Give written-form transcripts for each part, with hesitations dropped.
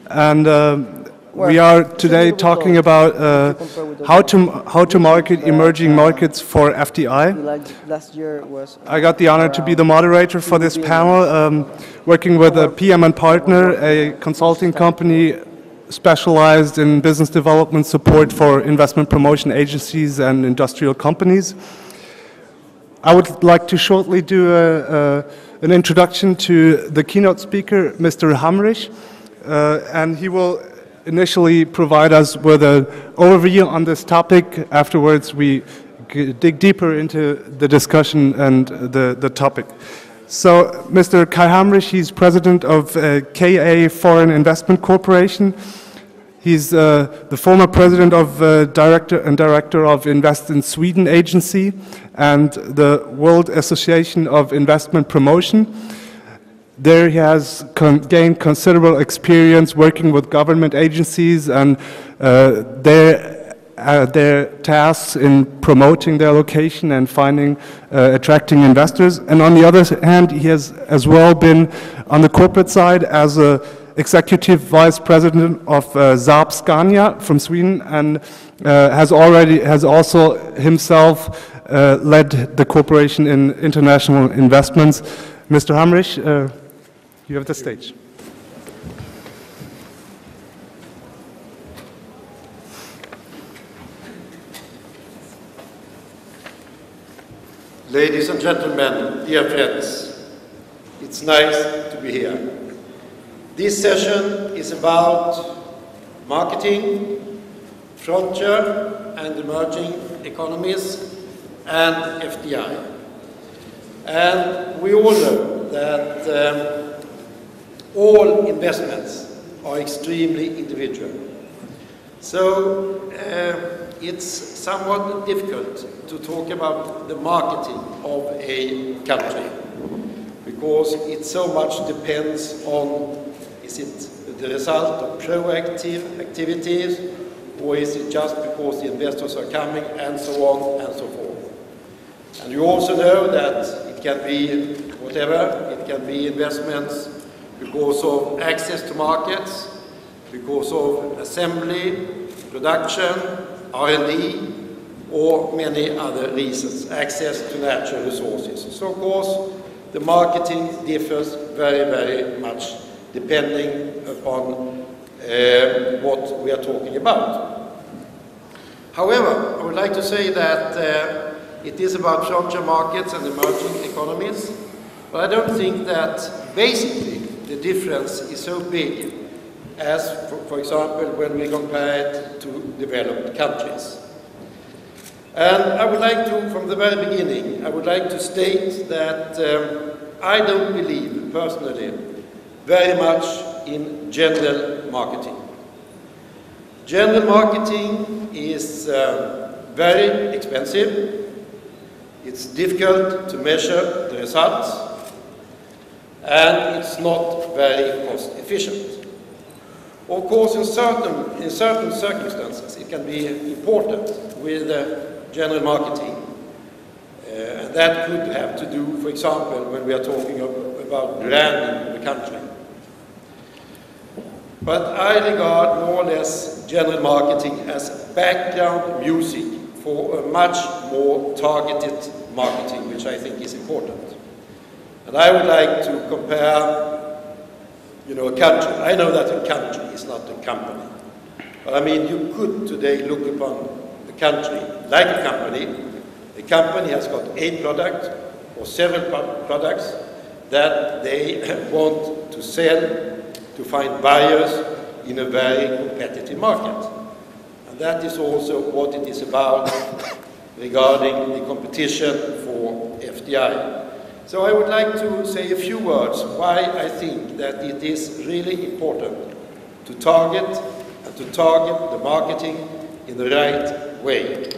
and we are today talking about how to market emerging markets for FDI. I got the honor to be the moderator for this panel, working with a PM and Partner, a consulting company specialized in business development support for investment promotion agencies and industrial companies. I would like to shortly do an introduction to the keynote speaker, Mr. Hammerich, and he will initially provide us with an overview on this topic. Afterwards, we dig deeper into the discussion and the topic. So, Mr. Kai Hammerich, he's president of KA Foreign Investment Corporation. He's the former president of director of Invest in Sweden Agency and the World Association of Investment Promotion. There he has gained considerable experience working with government agencies and their tasks in promoting their location and attracting investors. And on the other hand, he has as well been on the corporate side as a executive vice president of Saab Scania from Sweden, and has also himself led the corporation in international investments. Mr. Hammerich, you have the stage. Ladies and gentlemen, dear friends, it's nice to be here. This session is about marketing, frontier and emerging economies, and FDI. And we all know that all investments are extremely individual. So it's somewhat difficult to talk about the marketing of a country, because it so much depends on, is it the result of proactive activities, or is it just because the investors are coming, and so on and so forth. And you also know that it can be whatever, it can be investments because of access to markets, because of assembly, production, R&D, or many other reasons, access to natural resources. So of course, the marketing differs very, very much depending upon what we are talking about. However, I would like to say that it is about frontier markets and emerging economies, but I don't think that basically the difference is so big as, for example, when we compare it to developed countries. And I would like to, from the very beginning, I would like to state that I don't believe, personally, very much in general marketing. General marketing is very expensive, it's difficult to measure the results, and it's not very cost efficient. Of course, in certain circumstances, it can be important with general marketing. And that could have to do, for example, when we are talking about branding of the country. But I regard more or less general marketing as background music for a much more targeted marketing, which I think is important. And I would like to compare, a country. I know that a country is not a company. But I mean, you could today look upon the country like a company. A company has got a product or several products that they want to sell to find buyers in a very competitive market. And that is also what it is about regarding the competition for FDI. So I would like to say a few words why I think that it is really important to target the marketing in the right way.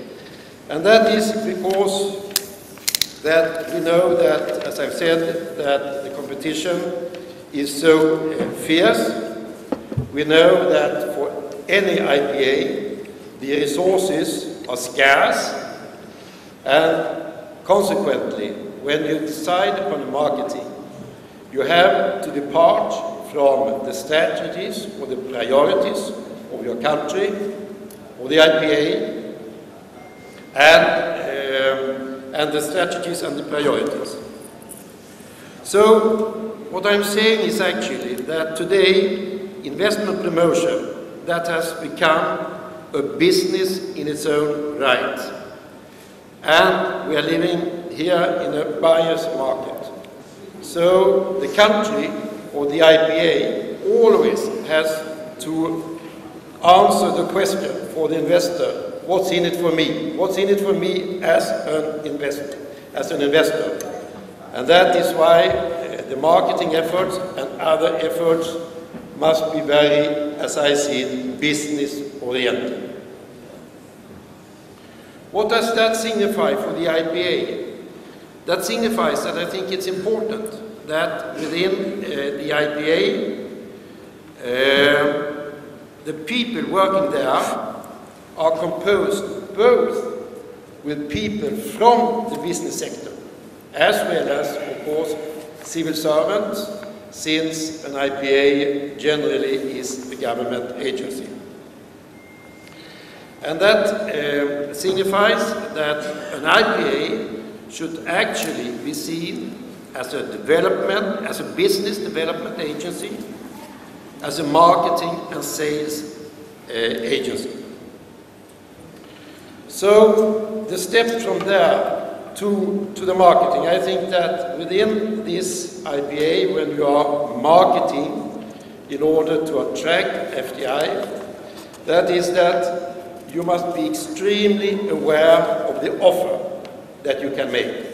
And that is because that we know that, as I've said, that the competition is so fierce. We know that for any IPA, the resources are scarce, and consequently, when you decide upon the marketing, you have to depart from the strategies or the priorities of your country or the IPA and the strategies and the priorities. So what I'm saying is actually that today investment promotion, that has become a business in its own right. And we are living here in a buyer's market. So the country or the IPA always has to answer the question for the investor, what's in it for me? What's in it for me as an investor? And that is why the marketing efforts and other efforts must be very, as I see it, business-oriented. What does that signify for the IPA? That signifies that I think it's important that within the IPA, the people working there are composed both with people from the business sector, as well as, of course, civil servants, since an IPA generally is a government agency. And that signifies that an IPA should actually be seen as a development, as a business development agency, as a marketing and sales agency. So the step from there to the marketing, I think that within this IPA, when you are marketing in order to attract FDI, that is that you must be extremely aware of the offer that you can make.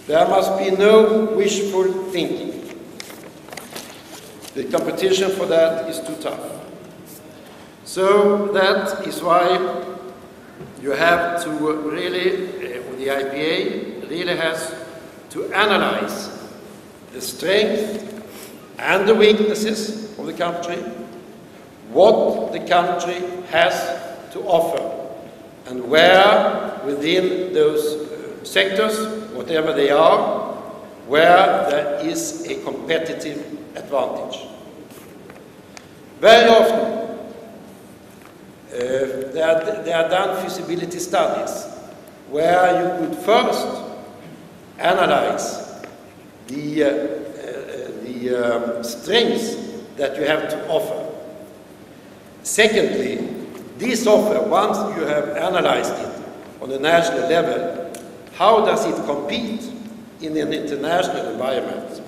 There must be no wishful thinking. The competition for that is too tough. So that is why you have to really, or the IPA really has to analyze the strength and the weaknesses of the country, what the country has to offer, and where within those sectors, whatever they are, where there is a competitive advantage. Very often, there are done feasibility studies where you could first analyze the strengths that you have to offer. Secondly, this offer, once you have analyzed it on a national level, how does it compete in an international environment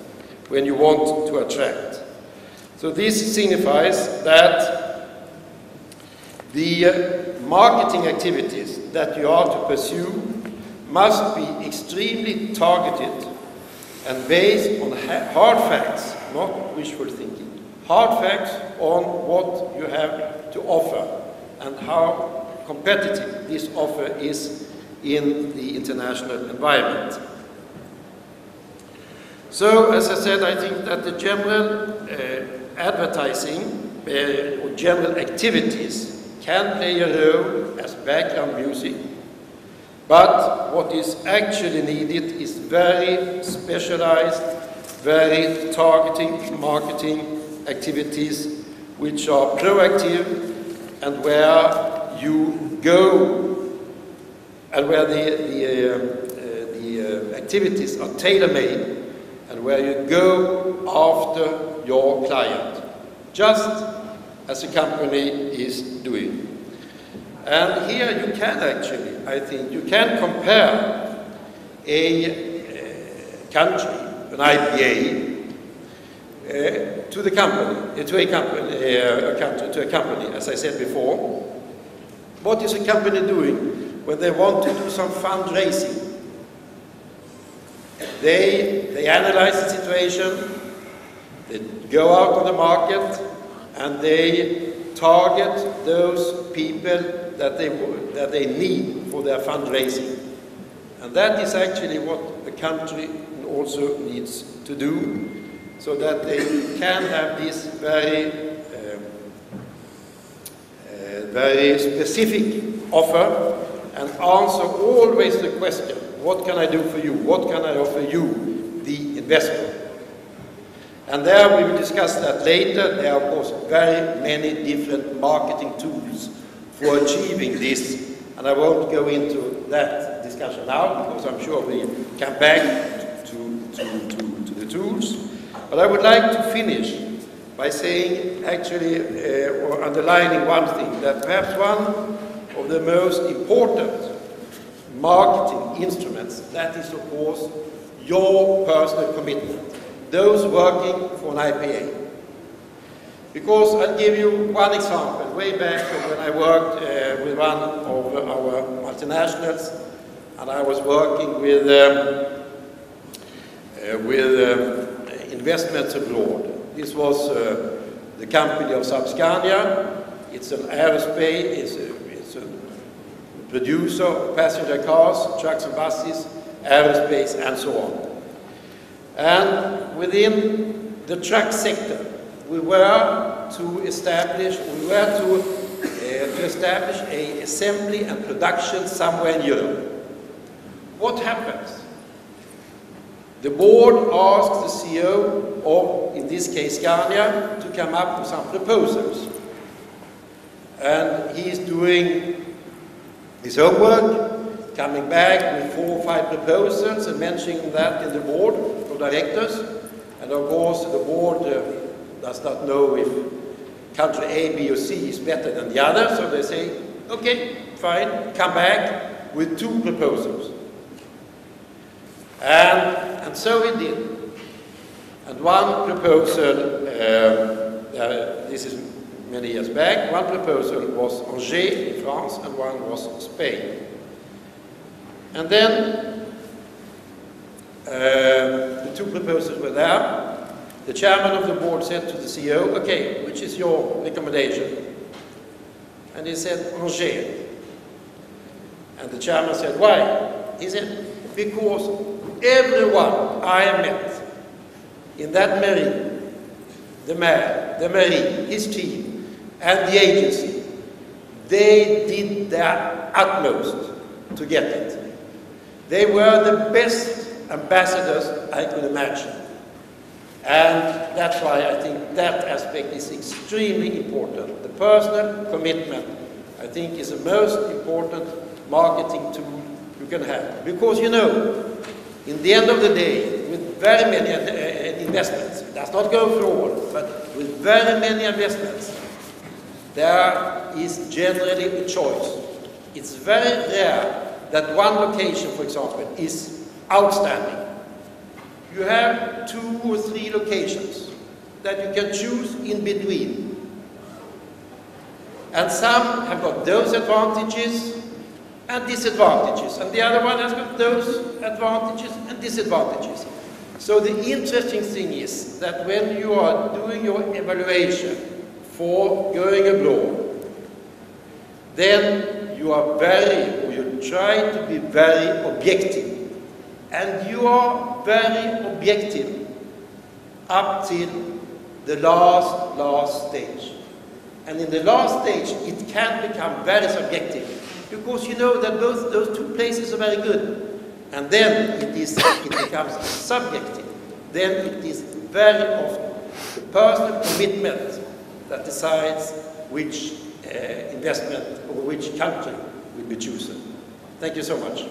when you want to attract? So this signifies that the marketing activities that you are to pursue must be extremely targeted and based on hard facts, not wishful thinking. Hard facts on what you have to offer and how competitive this offer is in the international environment. So, as I said, I think that the general advertising or general activities can play a role as background music, but what is actually needed is very specialized, very targeting marketing activities which are proactive and where you go and where the activities are tailor-made and where you go after your client, just as a company is doing. And here you can actually, I think, you can compare a country, an IPA, to the company, to a company, as I said before. What is a company doing when they want to do some fundraising? They analyze the situation, they go out on the market, and they target those people that they need for their fundraising. And that is actually what a country also needs to do, so that they can have this very specific offer and answer always the question, what can I do for you? What can I offer you, the investor? And there we will discuss that later. There are, of course, very many different marketing tools for achieving this. And I won't go into that discussion now, because I'm sure we'll come back to the tools. But I would like to finish by saying, actually, or underlining one thing, that perhaps one of the most important marketing instruments, that is, of course, your personal commitment, those working for an IPA. Because I'll give you one example. Way back when I worked with one of our multinationals, and I was working with investments abroad. This was the company of Saab Scania. It's an aerospace, it's a producer of passenger cars, trucks and buses, aerospace, and so on. And within the truck sector, we were to establish a assembly and production somewhere in Europe. What happens? The board asked the CEO of, in this case, Scania, to come up with some proposals. And he is doing his homework, coming back with 4 or 5 proposals and mentioning that in the board of directors. And of course, the board does not know if country A, B, or C is better than the other, so they say, okay, fine, come back with 2 proposals. And so he did. And one proposal, this is many years back, one proposal was Angers in France and one was Spain. And then the 2 proposals were there. The chairman of the board said to the CEO, okay, which is your recommendation? And he said, Angers. And the chairman said, why? He said, because everyone I met in that marine, the mayor, the marine, his team, and the agency, they did their utmost to get it. They were the best ambassadors I could imagine. And that's why I think that aspect is extremely important. The personal commitment, I think, is the most important marketing tool you can have. Because, you know, in the end of the day, with very many investments, it does not go through all, but with very many investments, there is generally a choice. It's very rare that one location, for example, is outstanding. You have 2 or 3 locations that you can choose in between. And some have got those advantages and disadvantages, and the other one has got those advantages and disadvantages. So the interesting thing is that when you are doing your evaluation for going abroad, then you are you try to be very objective. And you are very objective up till the last stage. And in the last stage, it can become very subjective, because you know that both those 2 places are very good. And then it becomes subjective. Then it is very often the personal commitment that decides which investment or which country will be chosen. Thank you so much.